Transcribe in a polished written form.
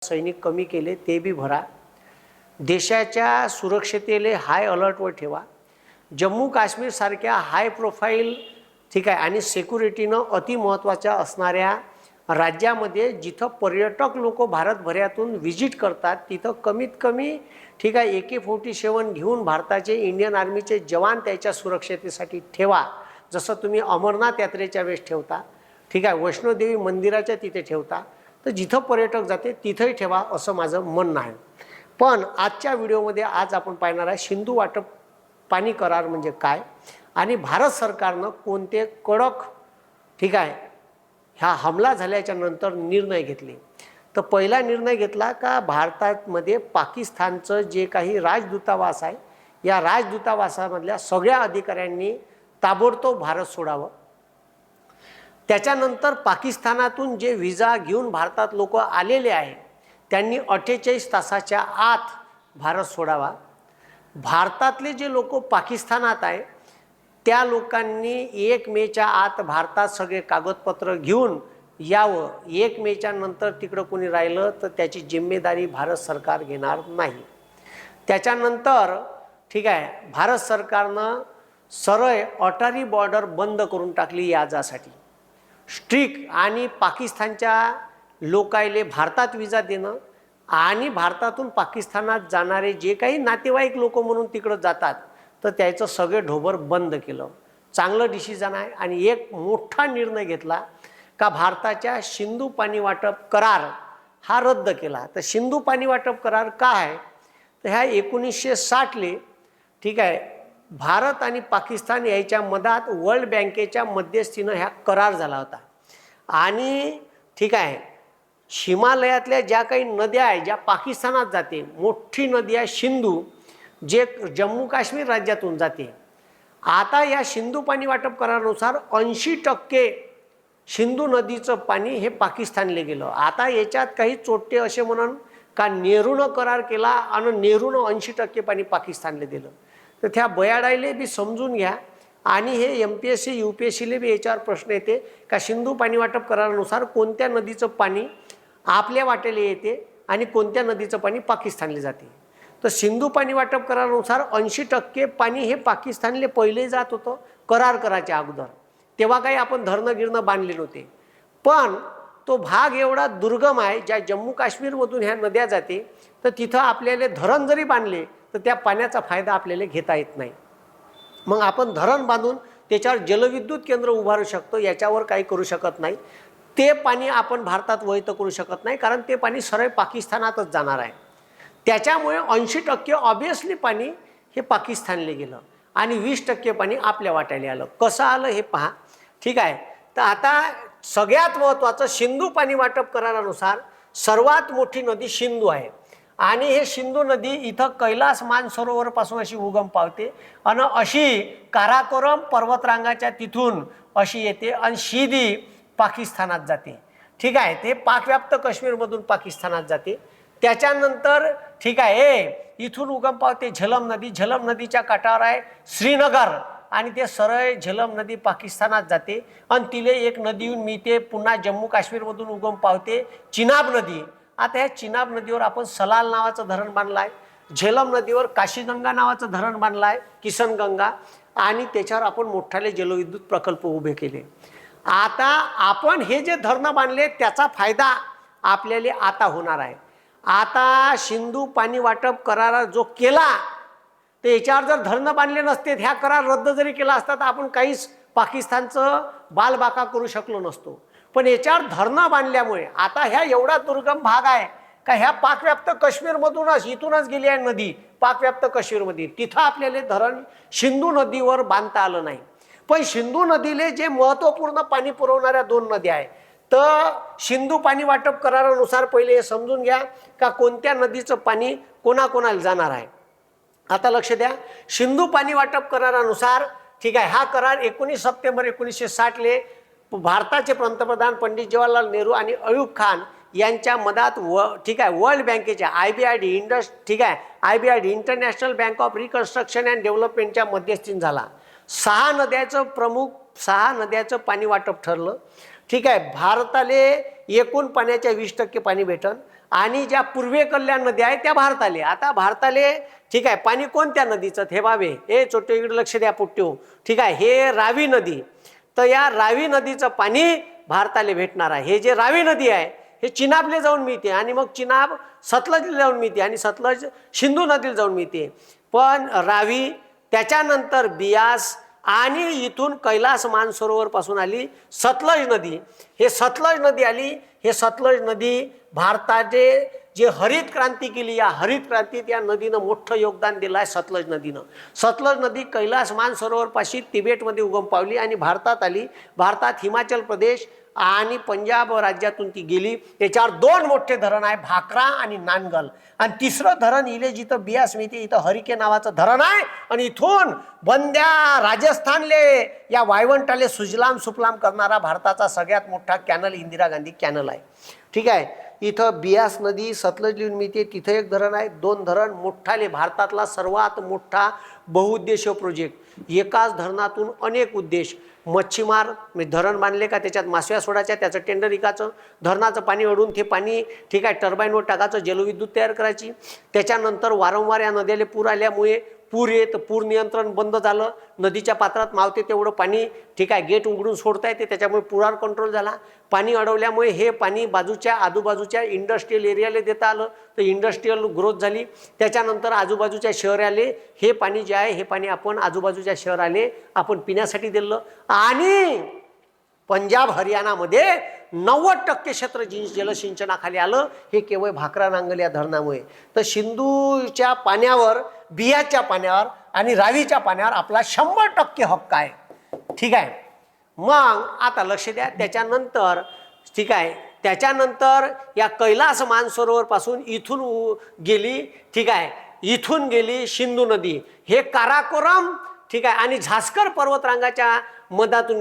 सैनिक कमी केले ते बी भरा, देशाच्या सुरक्षतेले हाय अलर्टवर ठेवा, जम्मू काश्मीर सारख्या हाय प्रोफाईल ठीक आहे आणि सिक्युरिटीनं अति महत्त्वाच्या असणाऱ्या राज्यामध्ये जिथं पर्यटक लोक भारतभरातून व्हिजिट करतात तिथं कमीत कमी ठीक आहे AK-47 घेऊन भारताचे इंडियन आर्मीचे जवान त्याच्या सुरक्षतेसाठी ठेवा, जसं तुम्ही अमरनाथ यात्रेच्या वेळेस ठेवता ठीक आहे, वैष्णोदेवी मंदिराच्या तिथे ठेवता, तर जिथं पर्यटक जाते तिथंही ठेवा असं माझं म्हणणं आहे। पण आजच्या व्हिडिओमध्ये आज आपण पाहणार आहे सिंधू वाटप पाणी करार म्हणजे काय आणि भारत सरकारनं कोणते कडक ठीक आहे ह्या हमला झाल्याच्या नंतर निर्णय घेतले। तर पहिला निर्णय घेतला का भारतामध्ये पाकिस्तानचं जे काही राजदूतावास आहे या राजदूतावासामधल्या सगळ्या अधिकाऱ्यांनी ताबडतोब भारत सोडावं। त्याच्यानंतर पाकिस्तानातून जे व्हिसा घेऊन भारतात लोक आलेले आहे त्यांनी 48 तासाच्या आत भारत सोडावा। भारतातले जे लोक पाकिस्तानात आहे त्या लोकांनी 1 मेच्या आत भारतात सगळे कागदपत्र घेऊन यावं। 1 मेच्या नंतर तिकडं कोणी राहिलं तर त्याची जिम्मेदारी भारत सरकार घेणार नाही। त्याच्यानंतर ठीक आहे भारत सरकारनं सरळ अटारी बॉर्डर बंद करून टाकली याजासाठी स्ट्रिक्ट आणि पाकिस्तानच्या लोकायले भारतात विजा देणं आणि भारतातून पाकिस्तानात जाणारे जे काही नातेवाईक लोक म्हणून तिकडं जातात तर त्याचं सगळे ढोबर बंद केलं। चांगलं डिसिजन आहे आणि एक मोठा निर्णय घेतला का भारताच्या सिंधू पाणी वाटप करार हा रद्द केला। तर सिंधू पाणी वाटप करार काय आहे तर ह्या 1960ले ठीक आहे भारत आणि पाकिस्तान याच्या मधात वर्ल्ड बँकेच्या मध्यस्थीनं ह्या करार झाला होता आणि ठीक आहे हिमालयातल्या ज्या काही नद्या आहे ज्या पाकिस्तानात जाते, मोठी नदी आहे सिंधू जे जम्मू काश्मीर राज्यातून जाते। आता या सिंधू पाणी वाटप करारानुसार 80% सिंधू नदीचं पाणी हे पाकिस्तानला गेलं। आता याच्यात काही चोट्टे असे म्हणून का नेहरूनं करार केला आणि नेहरूनं 80% पाणी पाकिस्तानला दिलं, तर त्या बयाडायले बी समजून घ्या आणि हे MPSC UPSCले बी याच्यावर प्रश्न येते का सिंधू पाणी वाटप करारानुसार कोणत्या नदीचं पाणी आपल्या वाटेला येते आणि कोणत्या नदीचं पाणी पाकिस्तानला जाते। तर सिंधू पाणी वाटप करारानुसार 80% पाणी हे पाकिस्तानला पहिले जात होतं करार करायच्या अगोदर, तेव्हा काही आपण धरणं गिरणं बांधले नव्हते। पण तो भाग एवढा दुर्गम आहे ज्या जम्मू काश्मीरमधून ह्या नद्या जाते तर तिथं आपल्याला धरण जरी बांधले तर त्या पाण्याचा फायदा आपल्याला घेता येत नाही। मग आपण धरण बांधून त्याच्यावर जलविद्युत केंद्र उभारू शकतो, याच्यावर काही करू शकत नाही। ते पाणी आपण भारतात वैध करू शकत नाही कारण ते पाणी सरळ पाकिस्तानातच जाणार आहे। त्याच्यामुळे 80% ऑब्वियसली पाणी हे पाकिस्तानला गेलं आणि 20% पाणी आपल्या वाट्याला आलं। कसं आलं हे पहा ठीक आहे। तर आता सगळ्यात महत्त्वाचं सिंधू पाणी वाटप करारानुसार सर्वात मोठी नदी सिंधू आहे आणि हे सिंधू नदी इथं कैलास मानसरोवरपासून अशी उगम पावते आणि अशी काराकोरम पर्वतरांगाच्या तिथून अशी येते आणि सीधी पाकिस्तानात जाते ठीक आहे। ते पाकव्याप्त काश्मीरमधून पाकिस्तानात जाते। त्याच्यानंतर ठीक आहे इथून उगम पावते झेलम नदी, झेलम नदीच्या काठावर आहे श्रीनगर आणि ते सरळ झेलम नदी पाकिस्तानात जाते आणि तिले एक नदी येऊन मिळते पुन्हा जम्मू काश्मीरमधून उगम पावते चिनाब नदी। आता ह्या चिनाब नदीवर आपण सलाल नावाचं धरण बांधलं आहे, झेलम नदीवर काशीगंगा नावाचं धरण बांधलं आहे किशनगंगा आणि त्याच्यावर आपण मोठाले जलविद्युत प्रकल्प उभे केले। आता आपण हे जे धरणं बांधले त्याचा फायदा आपल्याला आता होणार आहे। आता सिंधू पाणी वाटप करार जो केला तर याच्यावर जर धरणं बांधले नसते ह्या करार रद्द जरी केला असता तर आपण काहीच पाकिस्तानचं बालबाका करू शकलो नसतो। पण याच्यावर धरणं बांधल्यामुळे आता ह्या एवढा दुर्गम भाग आहे का ह्या पाकव्याप्त काश्मीरमधूनच इथूनच गेली आहे नदी पाकव्याप्त काश्मीरमध्ये, तिथं आपल्याला धरण सिंधू नदीवर बांधता आलं नाही। पण सिंधू नदीले जे महत्त्वपूर्ण पाणी पुरवणाऱ्या 2 नद्या आहे तर सिंधू पाणी वाटप करारानुसार पहिले हे समजून घ्या का कोणत्या नदीचं पाणी कोणाकोणाला जाणार आहे। आता लक्ष द्या, सिंधू पाणी वाटप करारानुसार ठीक आहे हा करार 19 सप्टेंबर 1960ले भारताचे पंतप्रधान पंडित जवाहरलाल नेहरू आणि अयूब खान यांच्या मधात ठीक आहे वर्ल्ड बँकेच्या IBRD ठीक आहे IBRD international bank of reconstruction and डेव्हलपमेंटच्या मध्यस्थीने झाला। 6 नद्याचं पाणी वाटप ठरलं ठीक आहे। भारताले एकूण पाण्याच्या 20% पाणी भेटन आणि ज्या पूर्वेकडल्या नद्या आहेत त्या भारताले. आता भारताले ठीक आहे पाणी कोणत्या नदीचं हे बाबे हे छोटे इकडे लक्ष द्या पुट्टो. ठीक आहे, हे रावी नदी. तर या रावी नदीचं पाणी भारताला भेटणार आहे. हे जे रावी नदी आहे हे चिनाबले जाऊन मिळते आणि मग चिनाब सतलजला जाऊन मिळते आणि सतलज सिंधू नदीला जाऊन मिळते. पण रावी त्याच्यानंतर बियास आणि इथून कैलास मानसरोवर पासून आली सतलज नदी. हे सतलज नदी आली. हे सतलज नदी भारताचे जे हरित क्रांती केली, या हरित क्रांतीत या नदीनं मोठं योगदान दिलं आहे सतलज नदीनं. सतलज नदी कैलास मानसरोवर पाशी तिबेटमध्ये उगम पावली आणि भारतात आली. भारतात हिमाचल प्रदेश आणि पंजाब राज्यातून ती गेली. त्याच्यावर दोन मोठे धरण आहे, भाकरा आणि नानगल. आणि तिसरं धरण इले जिथं बियास मिळते इथं हरिके नावाचं धरण आहे. आणि इथून बंद्या राजस्थानले या वायवंटाले सुजलाम सुफलाम करणारा भारताचा सगळ्यात मोठा कॅनल इंदिरा गांधी कॅनल आहे. ठीक आहे, इथं बियास नदी सतलज लिहून मिळते, तिथं एक धरण आहे. दोन धरण मोठाले, भारतातला सर्वात मोठा बहुउद्देशीय प्रोजेक्ट. एकाच धरणातून अनेक उद्देश. मच्छीमार धरण बांधले का त्याच्यात मासव्या सोडायच्या, त्याचं टेंडर इकाचं, धरणाचं पाणी अडून ते पाणी ठीक आहे टर्बाईनवर टाकायचं, जलविद्युत तयार करायची. त्याच्यानंतर वारंवार या नद्याला पूर आल्यामुळे पूर येत, पूर नियंत्रण बंद झालं. नदीच्या पात्रात मावते तेवढं पाणी ठीक आहे गेट उघडून सोडता येते, त्याच्यामुळे पुरावर कंट्रोल झाला. पाणी अडवल्यामुळे हे पाणी बाजूच्या आजूबाजूच्या इंडस्ट्रियल एरियाला देता आलं, तर इंडस्ट्रियल ग्रोथ झाली. त्याच्यानंतर आजूबाजूच्या शहराले हे पाणी जे आहे हे पाणी आपण आजूबाजूच्या शहराले आपण पिण्यासाठी दिलं. आणि पंजाब हरियाणामध्ये 90% क्षेत्र जलसिंचनाखाली आलं. हे केवळ भाकरा नांगल या धरणामुळे. तर सिंधूच्या पाण्यावर, बियाच्या पाण्यावर आणि रावीच्या पाण्यावर आपला 100% हक्क आहे. ठीक आहे, मग आता लक्ष द्या. त्याच्यानंतर ठीक आहे, त्याच्यानंतर या कैलास मानसरोवर पासून इथून गेली ठीक आहे, इथून गेली सिंधू नदी. हे काराकोरम ठीक आहे आणि झास्कर पर्वतरांगाच्या मधातून